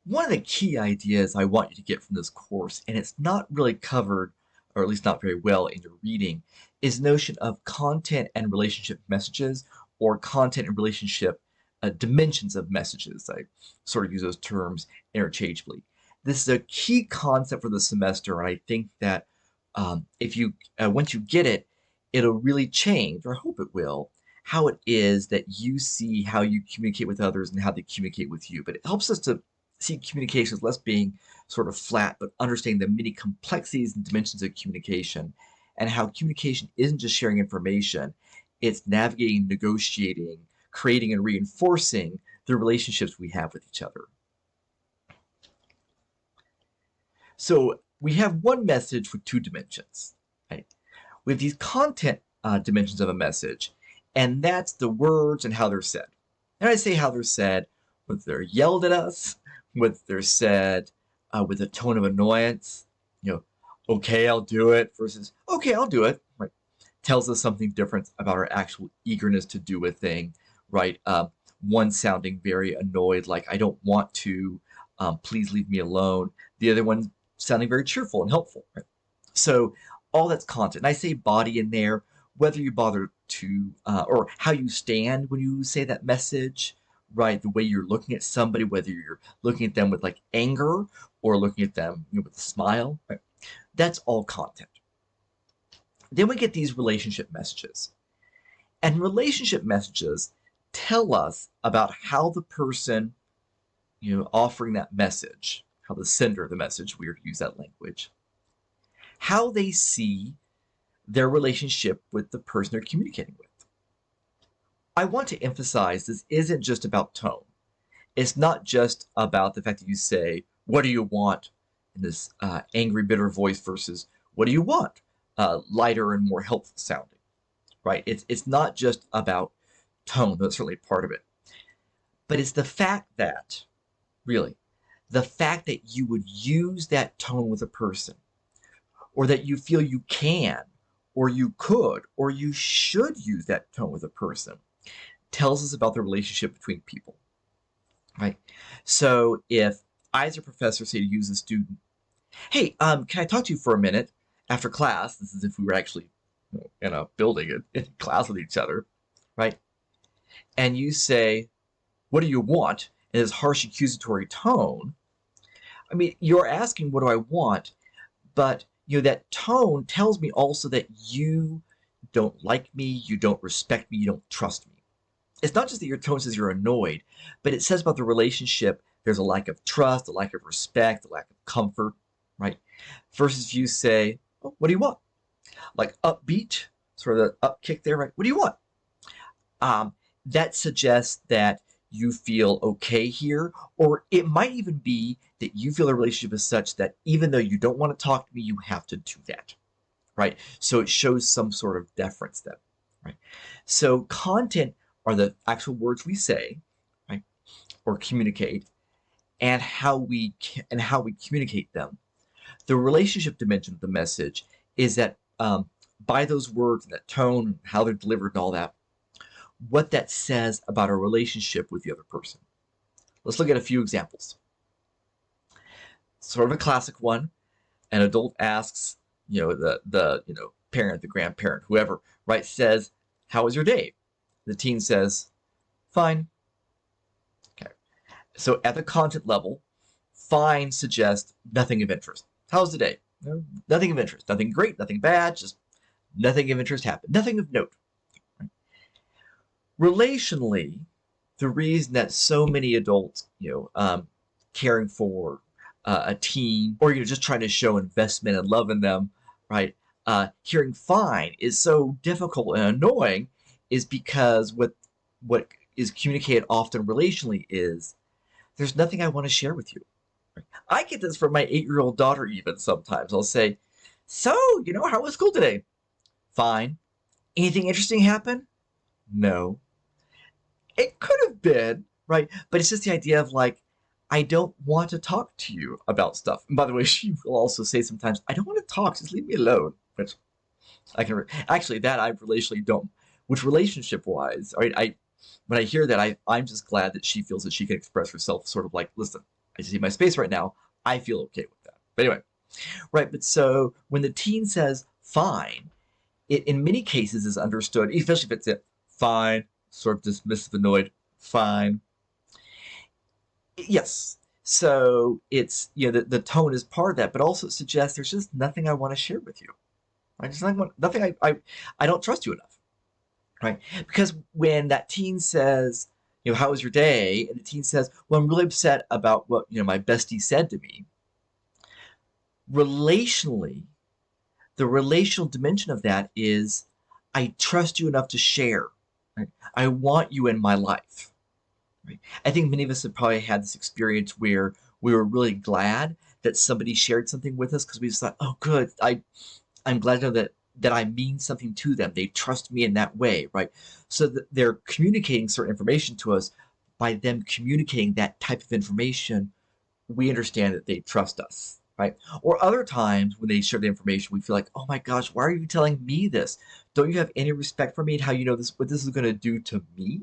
One of the key ideas I want you to get from this course, and it's not really covered, or at least not very well in your reading, is the notion of content and relationship messages, or content and relationship dimensions of messages. I sort of use those terms interchangeably. This is a key concept for the semester, and I think that if you once you get it, it'll really change, or I hope it will, how it is that you see how you communicate with others and how they communicate with you. But it helps us to see communication as less being sort of flat, but understanding the many complexities and dimensions of communication, and how communication isn't just sharing information, it's navigating, negotiating, creating, and reinforcing the relationships we have with each other. So we have one message with two dimensions. Right? We have these content dimensions of a message, and that's the words and how they're said. And I say how they're said, whether they're yelled at us, whether they're said with a tone of annoyance, okay, I'll do it, versus okay, I'll do it, right? Tells us something different about our actual eagerness to do a thing, right? One sounding very annoyed, like I don't want to, please leave me alone. The other one sounding very cheerful and helpful, right? So all that's content. And I say body in there, whether you bother to, or how you stand when you say that message, right? The way you're looking at somebody, whether you're looking at them with like anger or looking at them with a smile, right? That's all content. Then we get these relationship messages. And relationship messages tell us about how the person, offering that message, how the sender of the message, weird to use that language, how they see their relationship with the person they're communicating with. I want to emphasize this isn't just about tone. It's not just about the fact that you say, what do you want, in this angry, bitter voice versus what do you want, lighter and more helpful sounding, right? It's not just about tone, that's certainly part of it. But it's the fact that, really, the fact that you would use that tone with a person, or that you feel you can, or you could, or you should use that tone with a person, tells us about the relationship between people, right? So if I, as a professor, say to use a student, hey, can I talk to you for a minute after class? This is if we were actually in a building in class with each other, right? And you say, what do you want? In this harsh accusatory tone. I mean, you're asking, what do I want? But, that tone tells me also that you don't like me, you don't respect me, you don't trust me. It's not just that your tone says you're annoyed, but it says about the relationship there's a lack of trust, a lack of respect, a lack of comfort, right? Versus if you say, oh, what do you want? Like upbeat, sort of the up kick there, right? What do you want? That suggests that you feel okay here, or it might even be that you feel the relationship is such that even though you don't want to talk to me, you have to do that, right? So it shows some sort of deference then, right? So content are the actual words we say, right, or communicate, and how we communicate them. The relationship dimension of the message is that by those words and that tone, how they're delivered, and all that, what that says about our relationship with the other person. Let's look at a few examples. Sort of a classic one. An adult asks, the parent, the grandparent, whoever, right, says, "How was your day?" The teen says, "Fine." Okay. So at the content level, fine suggests nothing of interest. How's the day? No, nothing of interest. Nothing great, nothing bad, just nothing of interest happened. Nothing of note. Right? Relationally, the reason that so many adults, caring for a teen, or just trying to show investment and love in them, right? Hearing "fine" is so difficult and annoying, is because what is communicated often relationally is there's nothing I want to share with you. I get this from my 8-year-old daughter even sometimes. I'll say, so, how was school today? Fine. Anything interesting happen? No. It could have been, right? But it's just the idea of like, I don't want to talk to you about stuff. And by the way, she will also say sometimes, I don't want to talk, just leave me alone. Which I can actually that I relationally don't. Which relationship wise, I when I hear that, I'm just glad that she feels that she can express herself, sort of like, listen, I just need my space right now. I feel okay with that. But anyway, right. But so when the teen says fine, it in many cases is understood, especially if it's a fine, sort of dismissive, annoyed, fine. Yes. So it's, the tone is part of that, but also it suggests there's just nothing I want to share with you. Right? Just nothing I don't trust you enough. Right? Because when that teen says, how was your day? And the teen says, well, I'm really upset about what, my bestie said to me. Relationally, the relational dimension of that is I trust you enough to share. Right? I want you in my life. Right? I think many of us have probably had this experience where we were really glad that somebody shared something with us because we just thought, oh, good, I'm glad to know that I mean something to them. They trust me in that way, right? So that they're communicating certain information to us. By them communicating that type of information, we understand that they trust us, right? Or other times when they share the information, we feel like, oh my gosh, why are you telling me this? Don't you have any respect for me and how you know this, what this is going to do to me,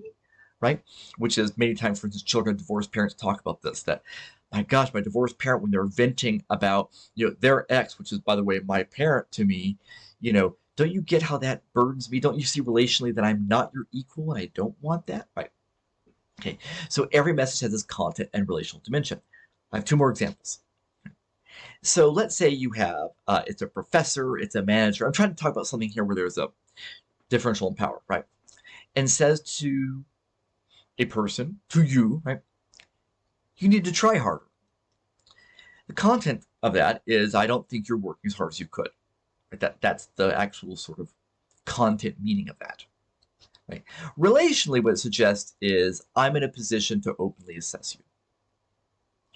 right? Which is many times, for instance, children of divorced parents talk about this, that my gosh, my divorced parent, when they're venting about, their ex, which is, by the way, my parent to me, don't you get how that burdens me? Don't you see relationally that I'm not your equal and I don't want that? Right. Okay. So every message has this content and relational dimension. I have two more examples. So let's say you have, it's a professor, it's a manager. I'm trying to talk about something here where there's a differential in power, right? And says to a person, to you, right? You need to try harder. The content of that is, I don't think you're working as hard as you could. Right? That's the actual sort of content meaning of that. Right? Relationally, what it suggests is, I'm in a position to openly assess you.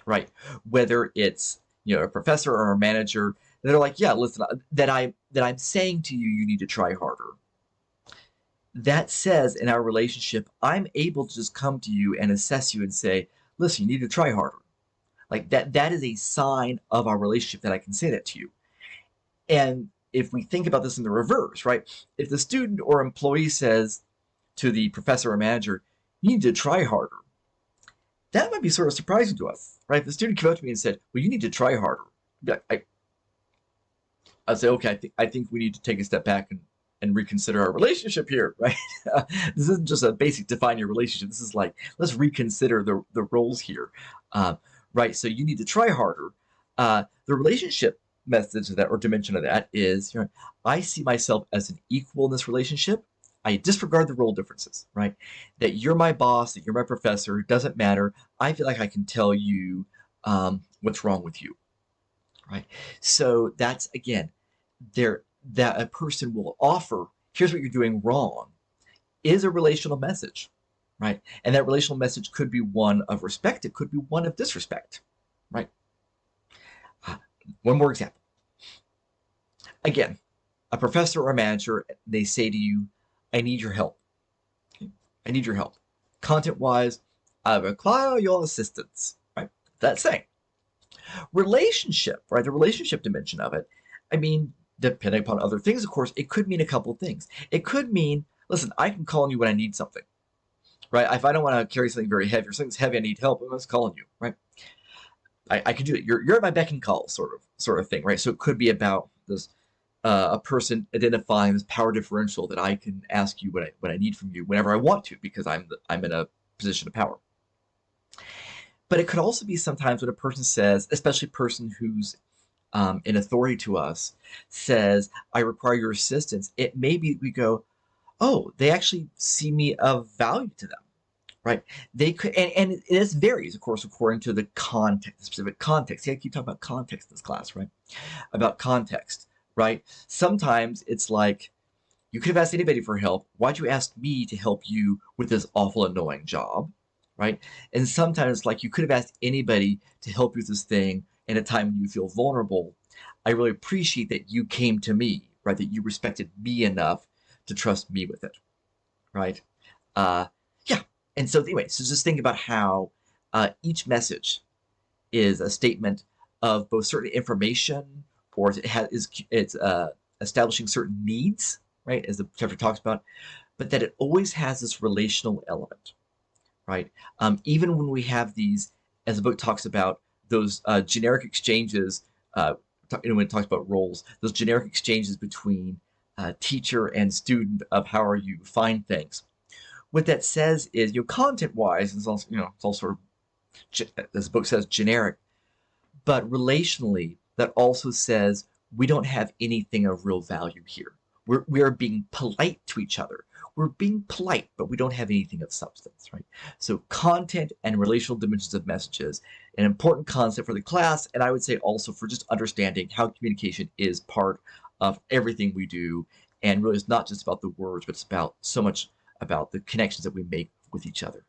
Right? Whether it's, a professor or a manager, they're like, yeah, listen, that I'm saying to you, you need to try harder. That says in our relationship, I'm able to just come to you and assess you and say, listen, you need to try harder. Like that is a sign of our relationship that I can say that to you. And if we think about this in the reverse, right? If the student or employee says to the professor or manager, you need to try harder, that might be sort of surprising to us, right? If the student came up to me and said, well, you need to try harder, I'd say, okay, I think we need to take a step back and reconsider our relationship here, right? This isn't just a basic define your relationship. This is like, let's reconsider the roles here, right? So you need to try harder. The relationship message of that, or dimension of that, is, I see myself as an equal in this relationship. I disregard the role differences, right? That you're my boss, that you're my professor, it doesn't matter. I feel like I can tell you what's wrong with you, right? So that's, again, that a person will offer, here's what you're doing wrong, is a relational message, right? And that relational message could be one of respect. It could be one of disrespect, right? One more example. Again, a professor or a manager, they say to you, I need your help. Okay? I need your help. Content-wise, I require your assistance, right? That's saying. Relationship, right? The relationship dimension of it, I mean, depending upon other things, of course, it could mean a couple of things. It could mean, listen, I can call on you when I need something, right? If I don't want to carry something very heavy or something's heavy, I need help, I'm just calling you, right? I can do it. You're at my beck and call, sort of thing, right? So it could be about this a person identifying this power differential that I can ask you what I need from you whenever I want to, because I'm in a position of power. But it could also be sometimes when a person says, especially a person who's in authority to us, says, I require your assistance. It may be we go, oh, they actually see me of value to them, right? They could, and it varies, of course, according to the context, the specific context. Yeah, I keep talking about context in this class, right? About context, right? Sometimes it's like, you could have asked anybody for help. Why'd you ask me to help you with this awful, annoying job, right? And sometimes it's like, you could have asked anybody to help you with this thing in a time when you feel vulnerable. I really appreciate that you came to me, right? That you respected me enough to trust me with it, right? Yeah. And so anyway, so just think about how each message is a statement of both certain information, or it's establishing certain needs, right? As the chapter talks about, but that it always has this relational element, right? Even when we have these, as the book talks about, those generic exchanges, when it talks about roles, those generic exchanges between teacher and student of how are you find things. What that says is, content-wise, it's also, it's all sort of, as the book says, generic, but relationally, that also says we don't have anything of real value here. We are being polite to each other. We're being polite, but we don't have anything of substance, right? So content and relational dimensions of messages, an important concept for the class, and I would say also for just understanding how communication is part of everything we do, and really it's not just about the words, but it's about so much about the connections that we make with each other.